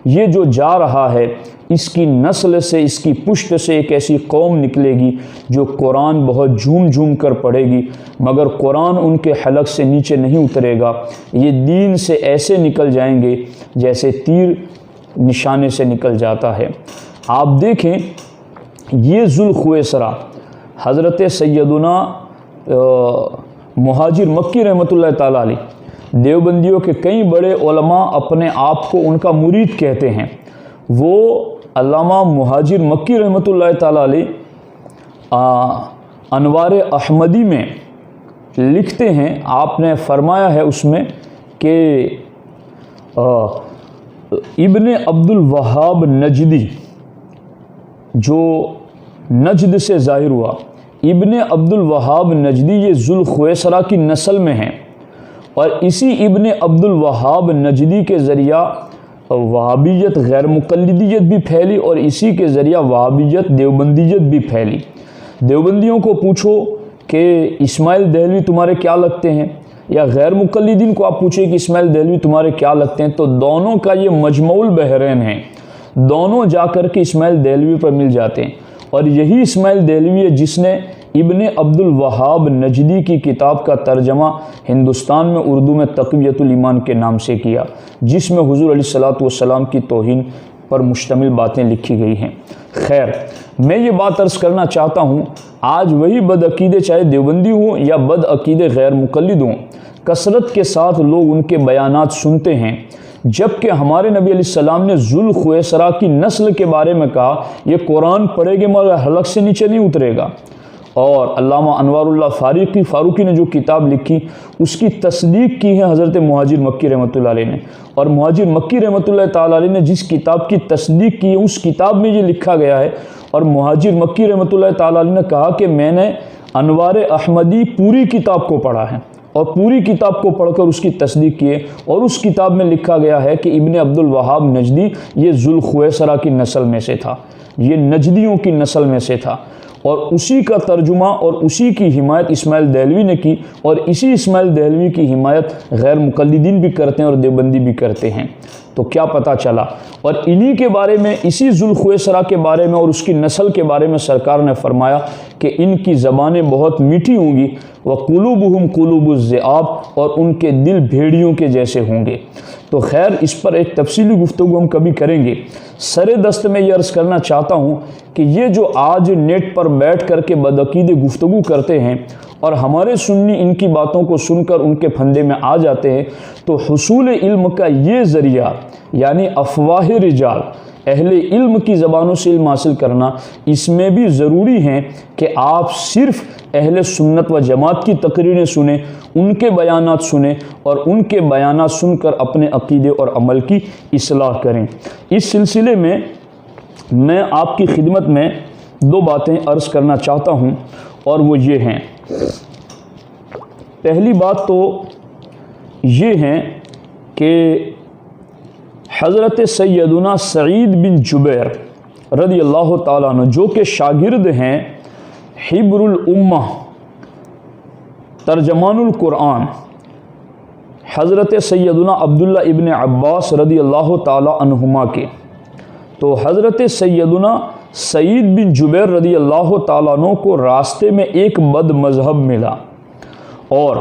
یہ جو جا رہا ہے اس کی نسل سے، اس کی پشت سے ایک ایسی قوم نکلے گی جو قرآن بہت جھوم جھوم کر پڑھے گی، مگر قرآن ان کے حلق سے نیچے نہیں اترے گا۔ یہ دین سے ایسے نکل جائیں گے جیسے تیر نشانے سے نکل جاتا ہے۔ آپ دیکھیں یہ ذوالخویسرا حضرت سیدنا مہاجر مکی رحمۃ اللہ تعالیٰ علیہ، دیوبندیوں کے کئی بڑے علماء اپنے آپ کو ان کا مرید کہتے ہیں، وہ علامہ مہاجر مکی رحمۃ اللہ تعالیٰ علیہ انوار احمدی میں لکھتے ہیں، آپ نے فرمایا ہے اس میں کہ ابن عبد الوہاب نجدی جو نجد سے ظاہر ہوا، ابن عبد الوہاب نجدی یہ ذوالخویسرا کی نسل میں ہیں، اور اسی ابن عبد الوہاب نجدی کے ذریعہ وہابیت غیر مقلدیت بھی پھیلی، اور اسی کے ذریعہ وہابیت دیوبندیت بھی پھیلی۔ دیوبندیوں کو پوچھو کہ اسماعیل دہلوی تمہارے کیا لگتے ہیں، یا غیر مقلدین کو آپ پوچھیں کہ اسماعیل دہلوی تمہارے کیا لگتے ہیں، تو دونوں کا یہ مجمع البحرین ہے، دونوں جا کر کے اسماعیل دہلوی پر مل جاتے ہیں۔ اور یہی اسماعیل دہلوی ہے جس نے ابن عبد الوہاب نجدی کی کتاب کا ترجمہ ہندوستان میں اردو میں تقویت الایمان کے نام سے کیا، جس میں حضور علیہ الصلوۃ والسلام کی توہین پر مشتمل باتیں لکھی گئی ہیں۔ خیر، میں یہ بات عرض کرنا چاہتا ہوں، آج وہی بد عقیدے چاہے دیوبندی ہوں یا بد عقیدے غیر مقلد ہوں، کثرت کے ساتھ لوگ ان کے بیانات سنتے ہیں، جبکہ ہمارے نبی علیہ السلام نے ذوالخویسرا کی نسل کے بارے میں کہا یہ قرآن پڑھے گے مگر حلق سے نیچے نہیں اترے گا۔ اور علامہ انوار اللہ فاروقی نے جو کتاب لکھی اس کی تصدیق کی ہے حضرت مہاجر مکی رحمۃ اللہ علیہ نے، اور مہاجر مکی رحمۃ اللہ تعالیٰ علیہ نے جس کتاب کی تصدیق کی ہے اس کتاب میں یہ لکھا گیا ہے، اور مہاجر مکی رحمۃ اللہ تعالیٰ علیہ نے کہا کہ میں نے انوار احمدی پوری کتاب کو پڑھا ہے، اور پوری کتاب کو پڑھ کر اس کی تصدیق کیے، اور اس کتاب میں لکھا گیا ہے کہ ابن عبد الوہاب نجدی یہ ذوالخویسرا کی نسل میں سے تھا، یہ نجدیوں کی نسل میں سے تھا، اور اسی کا ترجمہ اور اسی کی حمایت اسماعیل دہلوی نے کی، اور اسی اسماعیل دہلوی کی حمایت غیر مقلدین بھی کرتے ہیں اور دیوبندی بھی کرتے ہیں۔ تو کیا پتہ چلا، اور انہی کے بارے میں، اسی ذوالخویسرا کے بارے میں اور اس کی نسل کے بارے میں سرکار نے فرمایا کہ ان کی زبانیں بہت میٹھی ہوں گی، وَقُلُوبُهُمْ قُلُوبُ الذِّئَابِ، اور ان کے دل بھیڑیوں کے جیسے ہوں گے۔ تو خیر، اس پر ایک تفصیلی گفتگو ہم کبھی کریں گے۔ سر دست میں یہ عرض کرنا چاہتا ہوں کہ یہ جو آج نیٹ پر بیٹھ کر کے بدعقیدے گفتگو کرتے ہیں اور ہمارے سنی ان کی باتوں کو سن کر ان کے پھندے میں آ جاتے ہیں، تو حصول علم کا یہ ذریعہ یعنی افواہ رجال، اہل علم کی زبانوں سے علم حاصل کرنا، اس میں بھی ضروری ہے کہ آپ صرف اہل سنت و جماعت کی تقریریں سنیں، ان کے بیانات سنیں، اور ان کے بیانات سن کر اپنے عقیدے اور عمل کی اصلاح کریں۔ اس سلسلے میں آپ کی خدمت میں دو باتیں عرض کرنا چاہتا ہوں اور وہ یہ ہیں۔ پہلی بات تو یہ ہے کہ حضرت سیدنا سعید بن جبیر رضی اللہ تعالیٰ عنہ جو کہ شاگرد ہیں حبر الامہ ترجمان القرآن حضرت سیدنا عبداللہ ابن عباس رضی اللہ تعالیٰ عنہما کے، تو حضرت سیدنا سعید بن جبیر رضی اللہ تعالیٰ عنہ کو راستے میں ایک بد مذہب ملا اور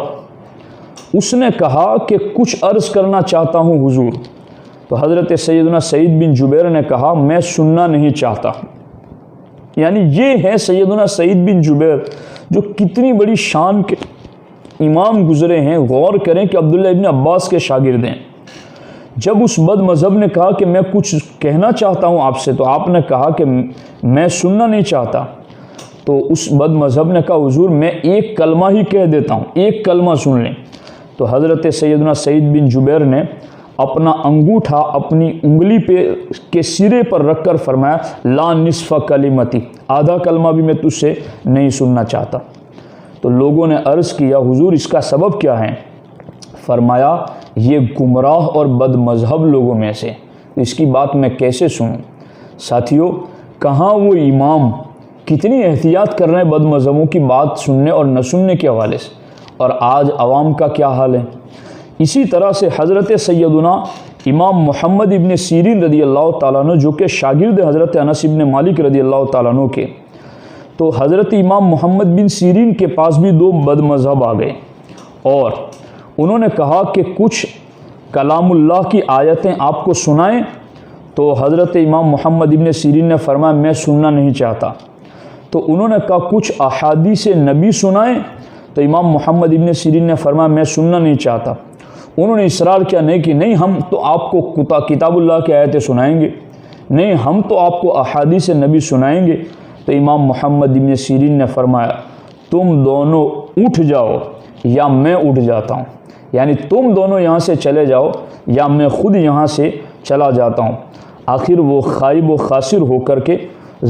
اس نے کہا کہ کچھ عرض کرنا چاہتا ہوں حضور۔ تو حضرت سیدنا سعید بن جبیر نے کہا میں سننا نہیں چاہتا۔ یعنی یہ ہے سیدنا سعید بن جبیر جو کتنی بڑی شان کے امام گزرے ہیں۔ غور کریں کہ عبداللہ ابن عباس کے شاگرد ہیں۔ جب اس بد مذہب نے کہا کہ میں کچھ کہنا چاہتا ہوں آپ سے، تو آپ نے کہا کہ میں سننا نہیں چاہتا۔ تو اس بد مذہب نے کہا حضور میں ایک کلمہ ہی کہہ دیتا ہوں، ایک کلمہ سن لیں۔ تو حضرت سیدنا سعید بن جبیر نے اپنا انگوٹھا اپنی انگلی کے سرے پر رکھ کر فرمایا لا نصف کلمتی، آدھا کلمہ بھی میں تجھ سے نہیں سننا چاہتا۔ تو لوگوں نے عرض کیا حضور اس کا سبب کیا ہے؟ فرمایا یہ گمراہ اور بد مذہب لوگوں میں سے، اس کی بات میں کیسے سنوں؟ ساتھیو، کہاں وہ امام کتنی احتیاط کر رہے ہیں بد مذہبوں کی بات سننے اور نہ سننے کے حوالے سے، اور آج عوام کا کیا حال ہے؟ اسی طرح سے حضرت سیدنا امام محمد ابن سیرین رضی اللہ تعالیٰ عنہ جو کہ شاگرد حضرت انس ابن مالک رضی اللہ تعالیٰ عنہ کے، تو حضرت امام محمد بن سیرین کے پاس بھی دو بد مذہب آ گئے اور انہوں نے کہا کہ کچھ کلام اللہ کی آیتیں آپ کو سنائیں۔ تو حضرت امام محمد ابن سیرین نے فرمایا میں سننا نہیں چاہتا۔ تو انہوں نے کہا کچھ احادیث نبی سنائیں۔ تو امام محمد ابن سیرین نے فرمایا میں سننا نہیں چاہتا۔ انہوں نے اصرار کیا نہیں کہ نہیں ہم تو آپ کو کتاب اللہ کی آیتیں سنائیں گے، نہیں ہم تو آپ کو احادیث نبی سنائیں گے۔ تو امام محمد ابن سیرین نے فرمایا تم دونوں اٹھ جاؤ یا میں اٹھ جاتا ہوں، یعنی تم دونوں یہاں سے چلے جاؤ یا میں خود یہاں سے چلا جاتا ہوں۔ آخر وہ خائب و خاسر ہو کر کے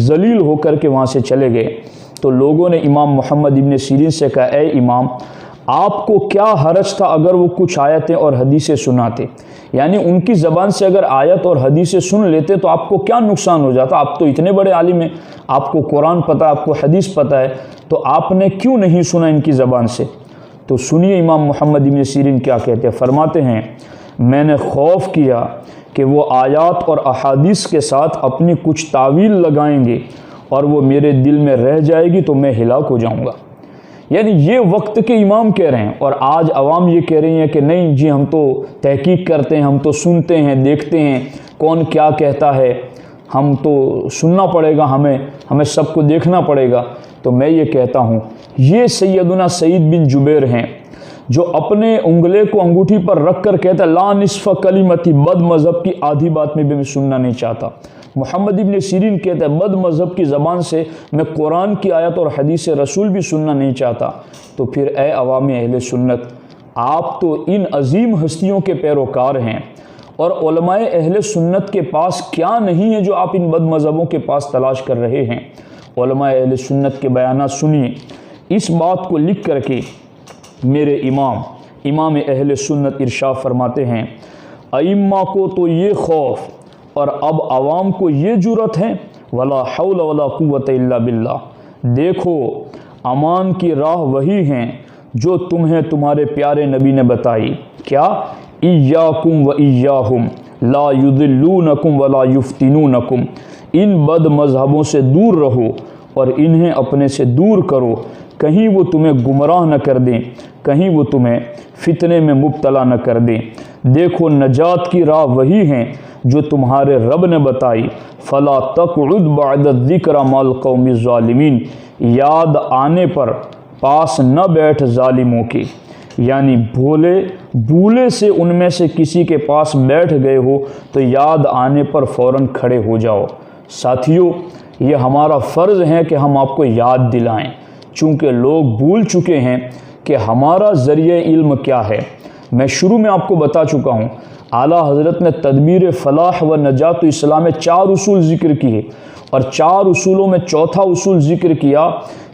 ذلیل ہو کر کے وہاں سے چلے گئے۔ تو لوگوں نے امام محمد ابن سیرین سے کہا اے امام آپ کو کیا حرج تھا اگر وہ کچھ آیتیں اور حدیثیں سناتے؟ یعنی ان کی زبان سے اگر آیت اور حدیثیں سن لیتے تو آپ کو کیا نقصان ہو جاتا؟ آپ تو اتنے بڑے عالم ہیں، آپ کو قرآن پتہ ہے، آپ کو حدیث پتہ ہے، تو آپ نے کیوں نہیں سنا ان کی زبان سے؟ تو سنیے امام محمد ابن سیرین کیا کہتے ہیں۔ فرماتے ہیں میں نے خوف کیا کہ وہ آیات اور احادیث کے ساتھ اپنی کچھ تعویل لگائیں گے اور وہ میرے دل میں رہ جائے گی تو میں ہلاک ہو جاؤں گا۔ یعنی یہ وقت کے امام کہہ رہے ہیں، اور آج عوام یہ کہہ رہی ہیں کہ نہیں جی ہم تو تحقیق کرتے ہیں، ہم تو سنتے ہیں، دیکھتے ہیں کون کیا کہتا ہے، ہم تو سننا پڑے گا، ہمیں سب کو دیکھنا پڑے گا۔ تو میں یہ کہتا ہوں یہ سیدنا سعید بن جبیر ہیں جو اپنے انگلے کو انگوٹھی پر رکھ کر کہتا ہے لا نصف کلمتی، بد مذہب کی آدھی بات میں بھی میں سننا نہیں چاہتا۔ محمد ابن سیرین کہتا ہے بد مذہب کی زبان سے میں قرآن کی آیت اور حدیث رسول بھی سننا نہیں چاہتا۔ تو پھر اے عوام اہل سنت، آپ تو ان عظیم ہستیوں کے پیروکار ہیں، اور علماء اہل سنت کے پاس کیا نہیں ہے جو آپ ان بد مذہبوں کے پاس تلاش کر رہے ہیں۔ علماء اہل سنت کے بیانات سنیے۔ اس بات کو لکھ کر کے میرے امام اہل سنت ارشاد فرماتے ہیں ائمہ کو تو یہ خوف اور اب عوام کو یہ جرأت ہے ولا حول ولا قوت الا باللہ۔ دیکھو امان کی راہ وہی ہیں جو تمہیں تمہارے پیارے نبی نے بتائی، کیا ایاکم و ایاہم لا یضلونکم ولا یفتنونکم، ان بد مذہبوں سے دور رہو اور انہیں اپنے سے دور کرو، کہیں وہ تمہیں گمراہ نہ کر دیں، کہیں وہ تمہیں فتنے میں مبتلا نہ کر دیں۔ دیکھو نجات کی راہ وہی ہیں جو تمہارے رب نے بتائی، فلا تقعد بعد الذکر مع القوم الظالمین، یاد آنے پر پاس نہ بیٹھ ظالموں کے، یعنی بھولے سے ان میں سے کسی کے پاس بیٹھ گئے ہو تو یاد آنے پر فوراً کھڑے ہو جاؤ۔ ساتھیو یہ ہمارا فرض ہے کہ ہم آپ کو یاد دلائیں، چونکہ لوگ بھول چکے ہیں کہ ہمارا ذریعہ علم کیا ہے۔ میں شروع میں آپ کو بتا چکا ہوں اعلیٰ حضرت نے تدبیر فلاح و نجات و اسلام میں 4 اصول ذکر کیے، اور 4 اصولوں میں چوتھا اصول ذکر کیا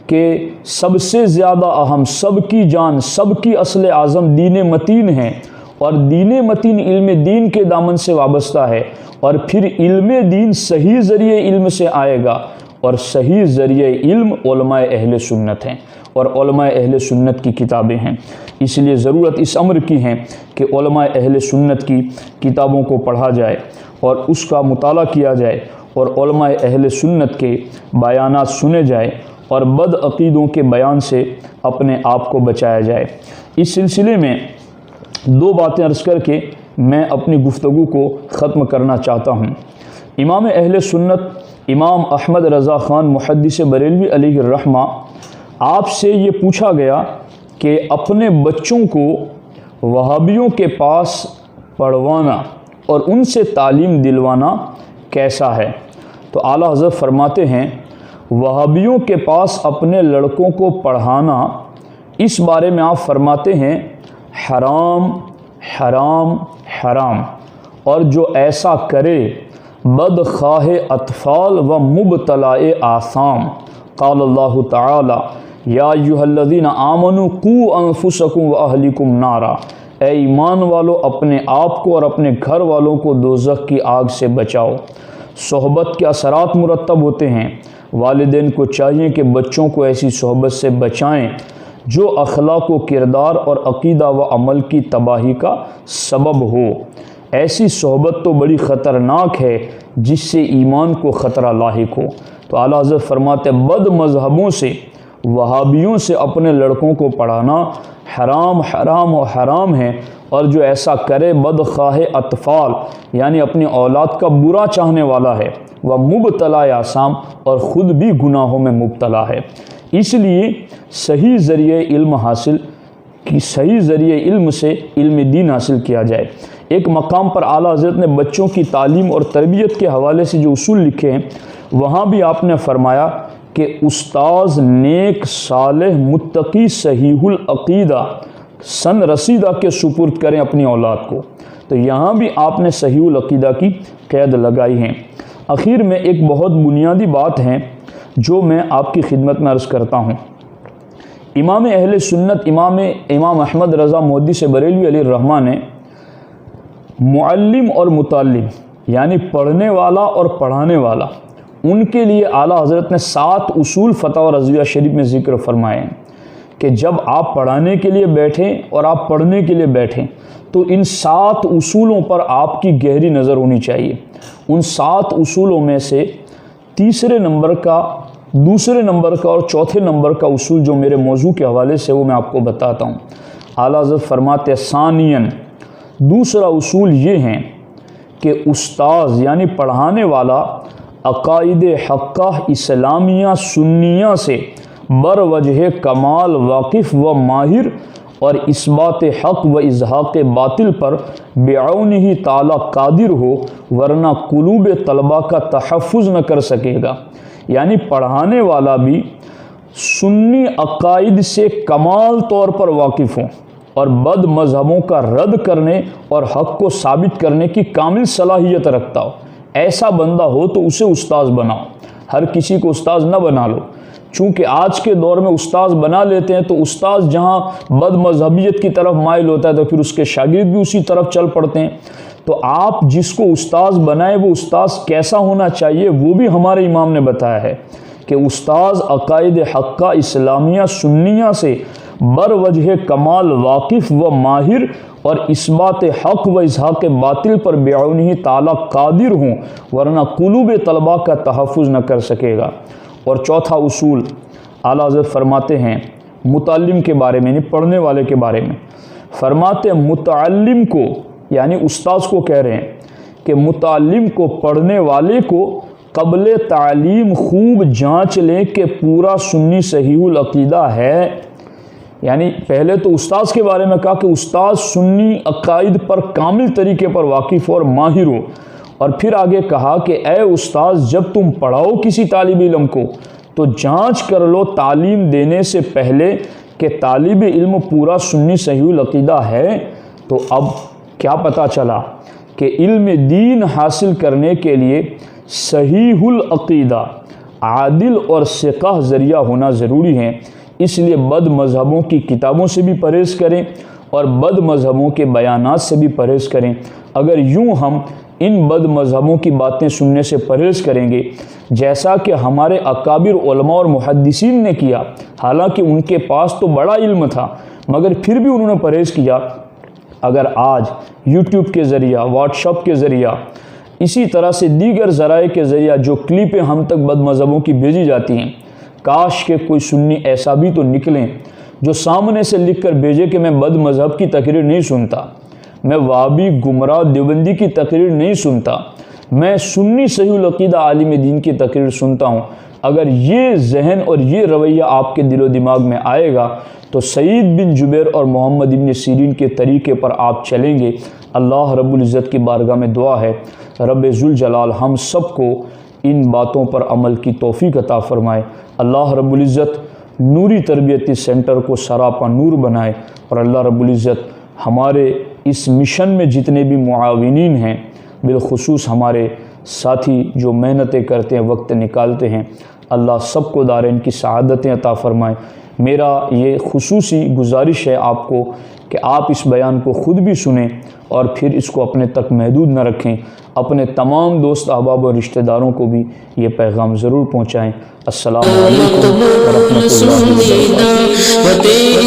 کہ سب سے زیادہ اہم، سب کی جان، سب کی اصل اعظم دین متین ہے، اور دین متین علم دین کے دامن سے وابستہ ہے، اور پھر علم دین صحیح ذریعے علم سے آئے گا، اور صحیح ذریعے علم علماء اہل سنت ہیں، اور علماء اہل سنت کی کتابیں ہیں۔ اس لیے ضرورت اس امر کی ہے کہ علماء اہل سنت کی کتابوں کو پڑھا جائے اور اس کا مطالعہ کیا جائے، اور علماء اہل سنت کے بیانات سنے جائے، اور بد عقیدوں کے بیان سے اپنے آپ کو بچایا جائے۔ اس سلسلے میں 2 باتیں عرض کر کے میں اپنی گفتگو کو ختم کرنا چاہتا ہوں۔ امام اہل سنت امام احمد رضا خان محدث بریلوی علیہ الرحمہ، آپ سے یہ پوچھا گیا کہ اپنے بچوں کو وہابیوں کے پاس پڑھوانا اور ان سے تعلیم دلوانا کیسا ہے؟ تو اعلیٰ حضرت فرماتے ہیں وہابیوں کے پاس اپنے لڑکوں کو پڑھانا، اس بارے میں آپ فرماتے ہیں حرام حرام حرام، اور جو ایسا کرے بدخواہ اطفال و مبتلائے آثام۔ قال اللہ تعالی یا ایھا الذین آمنوا قوا انفسکم واہلکم نارا، اے ایمان والو اپنے آپ کو اور اپنے گھر والوں کو دوزخ کی آگ سے بچاؤ۔ صحبت کے اثرات مرتب ہوتے ہیں، والدین کو چاہیے کہ بچوں کو ایسی صحبت سے بچائیں جو اخلاق و کردار اور عقیدہ و عمل کی تباہی کا سبب ہو۔ ایسی صحبت تو بڑی خطرناک ہے جس سے ایمان کو خطرہ لاحق ہو۔ تو اعلیٰ حضرت فرماتے ہیں بد مذہبوں سے، وہابیوں سے اپنے لڑکوں کو پڑھانا حرام حرام و حرام ہے، اور جو ایسا کرے بدخواہ اطفال یعنی اپنی اولاد کا برا چاہنے والا ہے، وہ مبتلا آثام، اور خود بھی گناہوں میں مبتلا ہے۔ اس لیے صحیح ذریعے علم حاصل کی، صحیح ذریعے علم سے علم دین حاصل کیا جائے۔ ایک مقام پر اعلیٰ حضرت نے بچوں کی تعلیم اور تربیت کے حوالے سے جو اصول لکھے ہیں، وہاں بھی آپ نے فرمایا کہ استاذ نیک صالح متقی صحیح العقیدہ سن رسیدہ کے سپرد کریں اپنی اولاد کو۔ تو یہاں بھی آپ نے صحیح العقیدہ کی قید لگائی ہے۔ آخر میں ایک بہت بنیادی بات ہے جو میں آپ کی خدمت میں عرض کرتا ہوں۔ امام اہل سنت امام احمد رضا محدث بریلوی علیہ الرحمہ نے معلم اور متعلم یعنی پڑھنے والا اور پڑھانے والا، ان کے لیے اعلیٰ حضرت نے 7 اصول فتاوی رضویہ شریف میں ذکر فرمائے ہیں کہ جب آپ پڑھانے کے لیے بیٹھیں اور آپ پڑھنے کے لیے بیٹھیں تو ان 7 اصولوں پر آپ کی گہری نظر ہونی چاہیے۔ ان 7 اصولوں میں سے تیسرے نمبر کا، دوسرے نمبر کا اور چوتھے نمبر کا اصول جو میرے موضوع کے حوالے سے وہ میں آپ کو بتاتا ہوں۔ اعلیٰ حضرت فرماتے ہیں ثانیاً، دوسرا اصول یہ ہیں کہ استاذ یعنی پڑھانے والا عقائد حقہ اسلامیہ سنیہ سے بر وجہ کمال واقف و ماہر، اور اثبات حق و ازحاق باطل پر بعونہ تعالی قادر ہو، ورنہ قلوب طلبہ کا تحفظ نہ کر سکے گا۔ یعنی پڑھانے والا بھی سنی عقائد سے کمال طور پر واقف ہوں اور بد مذہبوں کا رد کرنے اور حق کو ثابت کرنے کی کامل صلاحیت رکھتا ہو۔ ایسا بندہ ہو تو اسے استاذ بناؤ، ہر کسی کو استاذ نہ بنا لو، چونکہ آج کے دور میں استاذ بنا لیتے ہیں تو استاذ جہاں بد مذہبیت کی طرف مائل ہوتا ہے تو پھر اس کے شاگرد بھی اسی طرف چل پڑتے ہیں۔ تو آپ جس کو استاذ بنائے وہ استاذ کیسا ہونا چاہیے وہ بھی ہمارے امام نے بتایا ہے کہ استاذ عقائد حقہ اسلامیہ سنیہ سے بر وجہ کمال واقف و ماہر، اور اثبات حق و ازحاق باطل پر بعونہ تعالی قادر ہوں، ورنہ قلوب طلبہ کا تحفظ نہ کر سکے گا۔ اور چوتھا اصول اعلیٰ حضرت فرماتے ہیں متعلم کے بارے میں، یعنی پڑھنے والے کے بارے میں، فرماتے ہیں متعلم کو یعنی استاذ کو کہہ رہے ہیں کہ متعلم کو، پڑھنے والے کو قبل تعلیم خوب جانچ لیں کہ پورا سنی صحیح العقیدہ ہے۔ یعنی پہلے تو استاذ کے بارے میں کہا کہ استاذ سنی عقائد پر کامل طریقے پر واقف اور ماہر ہو، اور پھر آگے کہا کہ اے استاذ جب تم پڑھاؤ کسی طالب علم کو تو جانچ کر لو تعلیم دینے سے پہلے کہ طالب علم پورا سنی صحیح العقیدہ ہے۔ تو اب کیا پتہ چلا کہ علم دین حاصل کرنے کے لیے صحیح العقیدہ، عادل اور ثقہ ذریعہ ہونا ضروری ہے۔ اس لیے بد مذہبوں کی کتابوں سے بھی پرہیز کریں اور بد مذہبوں کے بیانات سے بھی پرہیز کریں۔ اگر یوں ہم ان بد مذہبوں کی باتیں سننے سے پرہیز کریں گے جیسا کہ ہمارے اکابر علماء اور محدثین نے کیا، حالانکہ ان کے پاس تو بڑا علم تھا مگر پھر بھی انہوں نے پرہیز کیا، اگر آج یوٹیوب کے ذریعہ، واٹس ایپ کے ذریعہ، اسی طرح سے دیگر ذرائع کے ذریعہ جو کلپیں ہم تک بد مذہبوں کی بھیجی جاتی ہیں، کاش کہ کوئی سنی ایسا بھی تو نکلیں جو سامنے سے لکھ کر بھیجے کہ میں بد مذہب کی تقریر نہیں سنتا، میں وہابی گمراہ دیوبندی کی تقریر نہیں سنتا، میں سنی صحیح العقیدہ عالم دین کی تقریر سنتا ہوں۔ اگر یہ ذہن اور یہ رویہ آپ کے دل و دماغ میں آئے گا تو سعید بن جبیر اور محمد بن سیرین کے طریقے پر آپ چلیں گے۔ اللہ رب العزت کی بارگاہ میں دعا ہے رب ذوالجلال ہم سب کو ان باتوں پر عمل کی توفیق عطا فرمائے۔ اللہ رب العزت نوری تربیتی سینٹر کو سراپا نور بنائے، اور اللہ رب العزت ہمارے اس مشن میں جتنے بھی معاونین ہیں، بالخصوص ہمارے ساتھی جو محنتیں کرتے ہیں، وقت نکالتے ہیں، اللہ سب کو دارین کی سعادتیں عطا فرمائے۔ میرا یہ خصوصی گزارش ہے آپ کو کہ آپ اس بیان کو خود بھی سنیں اور پھر اس کو اپنے تک محدود نہ رکھیں، اپنے تمام دوست احباب اور رشتہ داروں کو بھی یہ پیغام ضرور پہنچائیں۔ السلام علیکم ورحمۃ اللہ وبرکاتہ۔